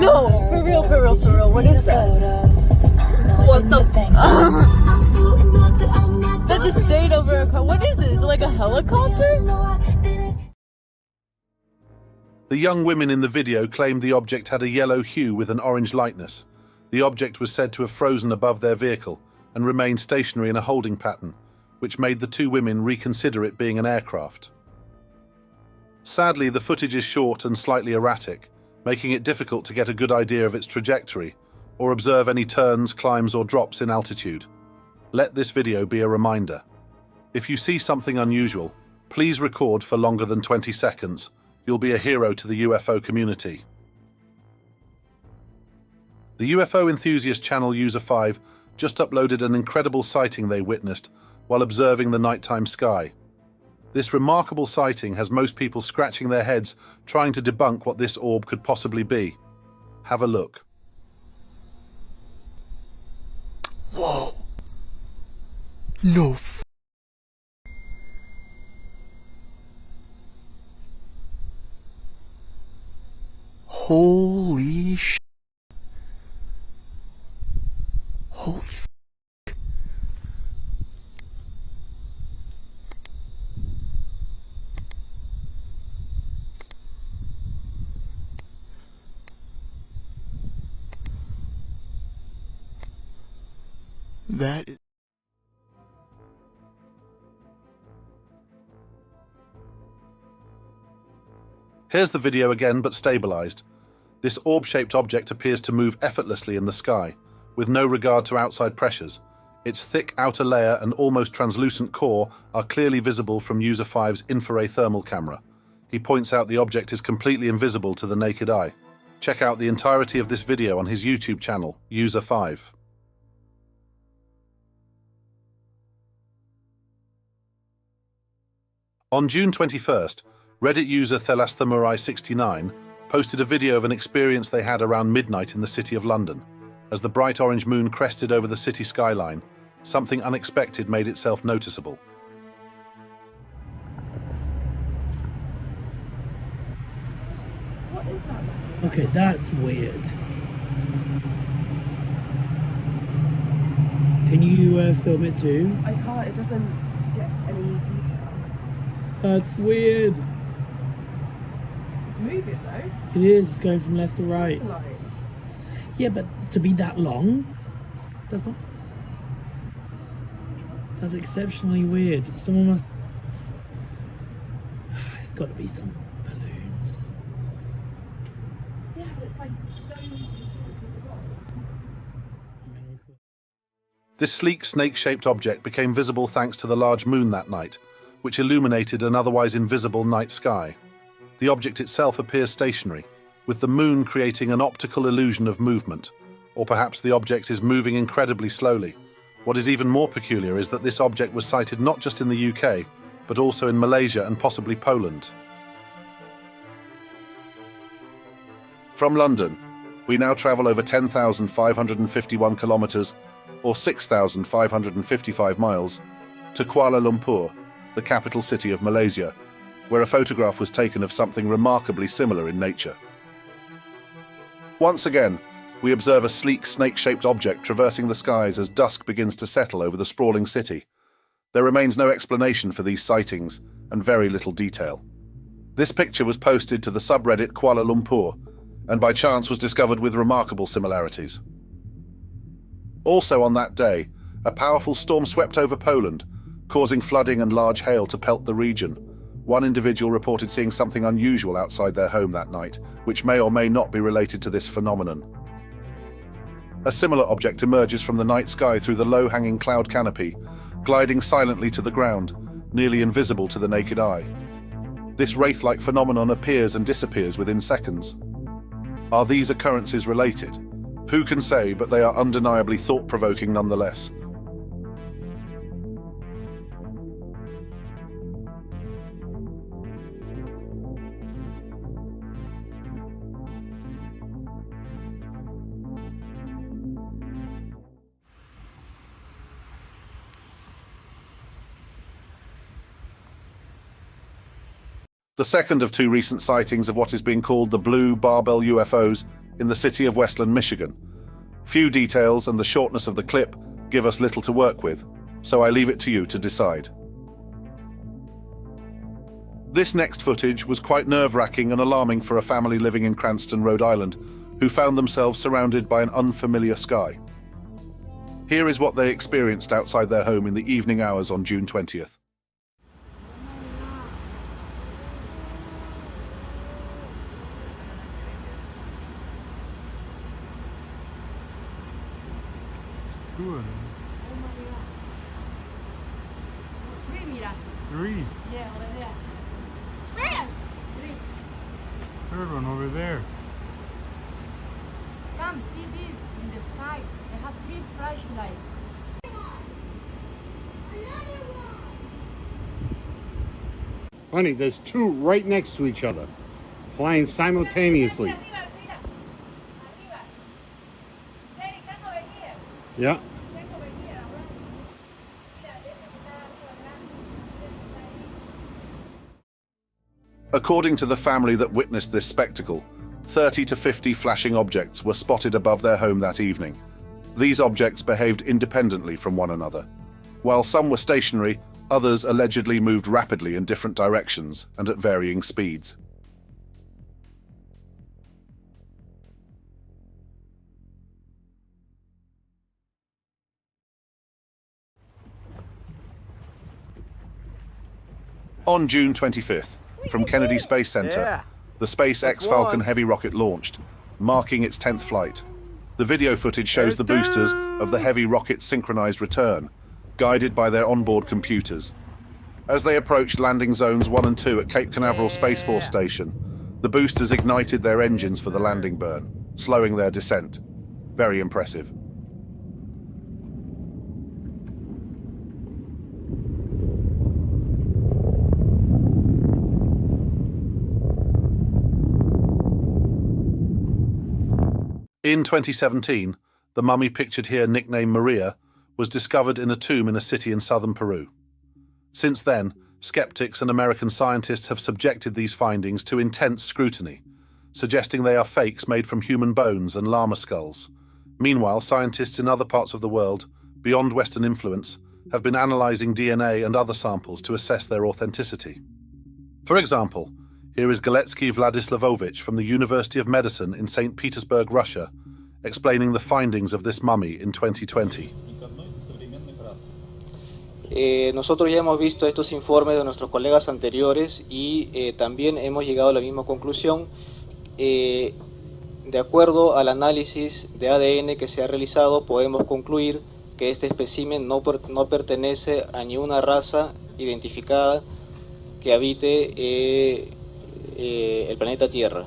No, for real, for real, for real. What is that? What the? That just stayed over a car. What is it? Is it like a helicopter? The young women in the video claimed the object had a yellow hue with an orange lightness. The object was said to have frozen above their vehicle and remained stationary in a holding pattern, which made the two women reconsider it being an aircraft. Sadly, the footage is short and slightly erratic, making it difficult to get a good idea of its trajectory or observe any turns, climbs, or drops in altitude. Let this video be a reminder. If you see something unusual, please record for longer than 20 seconds. You'll be a hero to the UFO community. The UFO enthusiast channel User 5 just uploaded an incredible sighting they witnessed while observing the nighttime sky. This remarkable sighting has most people scratching their heads trying to debunk what this orb could possibly be. Have a look. Whoa. No. Holy sh. Holy f. That is... Here's the video again, but stabilized. This orb-shaped object appears to move effortlessly in the sky, with no regard to outside pressures. Its thick outer layer and almost translucent core are clearly visible from User 5's infrared thermal camera. He points out the object is completely invisible to the naked eye. Check out the entirety of this video on his YouTube channel, User 5. On June 21st, Reddit user Thelasthemurai69 posted a video of an experience they had around midnight in the city of London. As the bright orange moon crested over the city skyline, something unexpected made itself noticeable. What is that? Okay, that's weird. Can you film it too? I can't. It doesn't get any detail. That's weird. It's moving though. It is. It's going from left to right. Satellite. Yeah, but to be that long, that's not. That's exceptionally weird. Someone must. It's got to be some balloons. Yeah, but it's like so specifically wrong. This sleek snake-shaped object became visible thanks to the large moon that night, which illuminated an otherwise invisible night sky. The object itself appears stationary, with the moon creating an optical illusion of movement, or perhaps the object is moving incredibly slowly. What is even more peculiar is that this object was sighted not just in the UK, but also in Malaysia and possibly Poland. From London, we now travel over 10,551 kilometers, or 6,555 miles, to Kuala Lumpur, the capital city of Malaysia, where a photograph was taken of something remarkably similar in nature. Once again, we observe a sleek snake-shaped object traversing the skies as dusk begins to settle over the sprawling city. There remains no explanation for these sightings and very little detail. This picture was posted to the subreddit Kuala Lumpur and by chance was discovered with remarkable similarities. Also on that day, a powerful storm swept over Poland, causing flooding and large hail to pelt the region. One individual reported seeing something unusual outside their home that night, which may or may not be related to this phenomenon. A similar object emerges from the night sky through the low-hanging cloud canopy, gliding silently to the ground, nearly invisible to the naked eye. This wraith-like phenomenon appears and disappears within seconds. Are these occurrences related? Who can say, but they are undeniably thought-provoking nonetheless. The second of two recent sightings of what is being called the blue barbell UFOs in the city of Westland, Michigan. Few details and the shortness of the clip give us little to work with, so I leave it to you to decide. This next footage was quite nerve-wracking and alarming for a family living in Cranston, Rhode Island, who found themselves surrounded by an unfamiliar sky. Here is what they experienced outside their home in the evening hours on June 20th. Good. Three. Yeah, over there. Where? Third one over there. Come, see this in the sky. They have 3 flashlights. Another one. Honey, there's 2 right next to each other, flying simultaneously. Yeah. According to the family that witnessed this spectacle, 30 to 50 flashing objects were spotted above their home that evening. These objects behaved independently from one another. While some were stationary, others allegedly moved rapidly in different directions and at varying speeds. On June 25th, from Kennedy Space Center, the SpaceX Falcon Heavy rocket launched, marking its 10th flight. The video footage shows the boosters of the Heavy rocket's synchronized return, guided by their onboard computers. As they approached landing zones 1 and 2 at Cape Canaveral Space Force Station, the boosters ignited their engines for the landing burn, slowing their descent. Very impressive. In 2017, the mummy pictured here, nicknamed Maria, was discovered in a tomb in a city in southern Peru. Since then, skeptics and American scientists have subjected these findings to intense scrutiny, suggesting they are fakes made from human bones and llama skulls. Meanwhile, scientists in other parts of the world, beyond Western influence, have been analyzing DNA and other samples to assess their authenticity. For example, here is Galetsky Vladislavovich from the University of Medicine in St. Petersburg, Russia, explaining the findings of this mummy in 2020. Nosotros ya hemos visto estos informes de nuestros colegas anteriores y también hemos llegado a la misma conclusión. De acuerdo al análisis de ADN que se ha realizado, podemos concluir que este espécimen no pertenece a ninguna raza identificada que habite el planeta Tierra.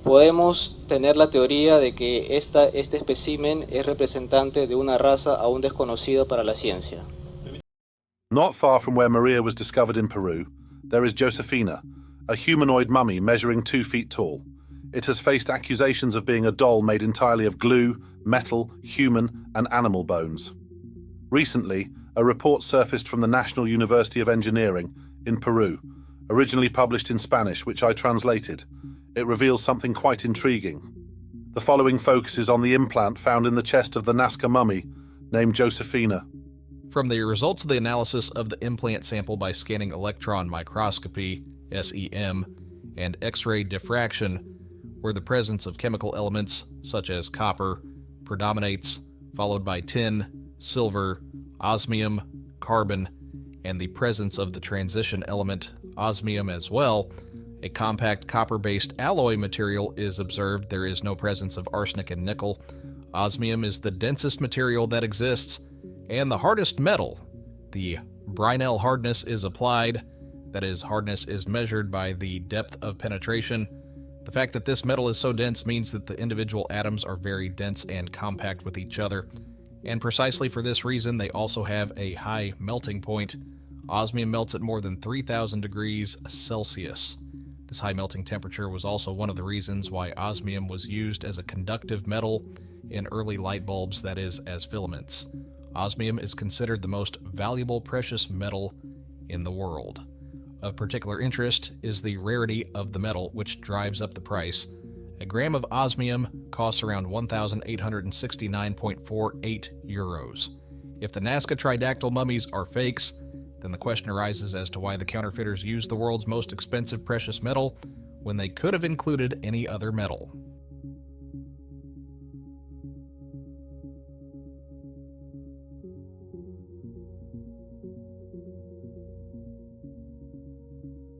Podemos tener la teoría de que este espécimen es representante de una raza aún desconocida para la ciencia. Not far from where Maria was discovered in Peru, there is Josefina, a humanoid mummy measuring 2 feet tall. It has faced accusations of being a doll made entirely of glue, metal, human, and animal bones. Recently, a report surfaced from the National University of Engineering in Peru, originally published in Spanish, which I translated. It reveals something quite intriguing. The following focuses on the implant found in the chest of the Nasca mummy, named Josefina. From the results of the analysis of the implant sample by scanning electron microscopy, SEM, and X-ray diffraction, where the presence of chemical elements such as copper predominates, followed by tin, silver, osmium, carbon, and the presence of the transition element osmium as well, a compact copper-based alloy material is observed. There is no presence of arsenic and nickel. Osmium is the densest material that exists, and the hardest metal. The Brinell hardness is applied. That is, hardness is measured by the depth of penetration. The fact that this metal is so dense means that the individual atoms are very dense and compact with each other. And precisely for this reason, they also have a high melting point. Osmium melts at more than 3,000 degrees Celsius. This high melting temperature was also one of the reasons why osmium was used as a conductive metal in early light bulbs, that is, as filaments. Osmium is considered the most valuable precious metal in the world. Of particular interest is the rarity of the metal, which drives up the price. A gram of osmium costs around 1,869.48 euros. If the Nazca tridactyl mummies are fakes, then the question arises as to why the counterfeiters used the world's most expensive precious metal when they could have included any other metal.